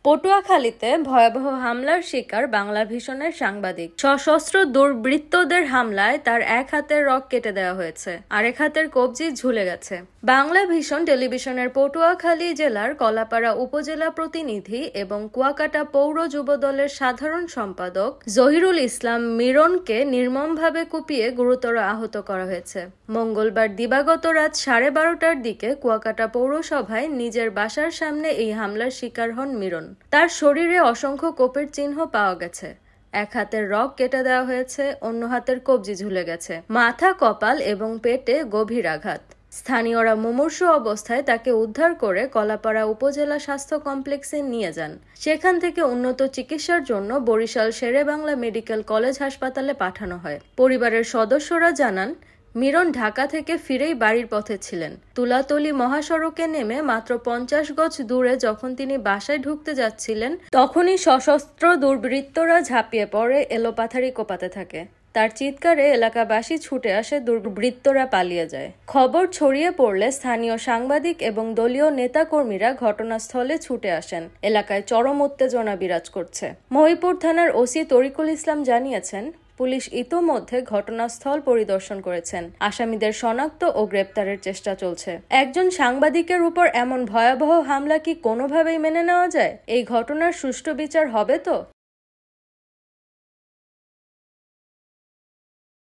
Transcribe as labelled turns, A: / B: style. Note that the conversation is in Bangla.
A: পটুয়াখালীতে ভয়াবহ হামলার শিকার বাংলা ভিশনের সাংবাদিক। সশস্ত্র দুর্বৃত্তদের হামলায় তার এক হাতের রগ কেটে দেওয়া হয়েছে, আরেক হাতের কবজি ঝুলে গেছে। বাংলা ভিশন টেলিভিশনের পটুয়াখালী জেলার কলাপাড়া উপজেলা প্রতিনিধি এবং কুয়াকাটা পৌর যুবদলের সাধারণ সম্পাদক জহিরুল ইসলাম মিরনকে নির্মমভাবে কুপিয়ে গুরুতর আহত করা হয়েছে। মঙ্গলবার দিবাগত রাত 12:30টার দিকে কুয়াকাটা পৌরসভায় নিজের বাসার সামনে এই হামলার শিকার হন মিরন। তার শরীরে অসংখ্য কোপের চিহ্ন পাওয়া গেছে। এক হাতের রগ কেটে দেওয়া হয়েছে, অন্য হাতের কবজি ঝুলে গেছে। মাথা, কপাল এবং পেটে গভীর আঘাত। স্থানীয়রা মুমূর্ষু অবস্থায় তাকে উদ্ধার করে কলাপাড়া উপজেলা স্বাস্থ্য কমপ্লেক্সে নিয়ে যান। সেখান থেকে উন্নত চিকিৎসার জন্য বরিশাল শেরেবাংলা মেডিকেল কলেজ হাসপাতালে পাঠানো হয়। পরিবারের সদস্যরা জানান, মিরন ঢাকা থেকে ফিরেই বাড়ির পথে ছিলেন। তুলাতলী মহাসড়কে নেমে মাত্র 50 গজ দূরে যখন তিনি বাসায় ঢুকতে যাচ্ছিলেন, তখনই সশস্ত্র দুর্বৃত্তরা ঝাঁপিয়ে পড়ে এলোপাথারি কোপাতে থাকে। তার চিৎকারে এলাকাবাসী ছুটে আসে, দুর্বৃত্তরা পালিয়ে যায়। খবর ছড়িয়ে পড়লে স্থানীয় সাংবাদিক এবং দলীয় নেতাকর্মীরা ঘটনাস্থলে ছুটে আসেন। এলাকায় চরম উত্তেজনা বিরাজ করছে। মহিপুর থানার ওসি তরিকুল ইসলাম জানিয়েছেন, পুলিশ ইতোমধ্যে ঘটনাস্থল পরিদর্শন করেছেন। আসামিদের শনাক্ত ও গ্রেপ্তারের চেষ্টা চলছে। একজন সাংবাদিকের উপর এমন ভয়াবহ হামলা কি কোনোভাবেই মেনে নেওয়া যায়? এই ঘটনার সুষ্ঠু বিচার হবে তো?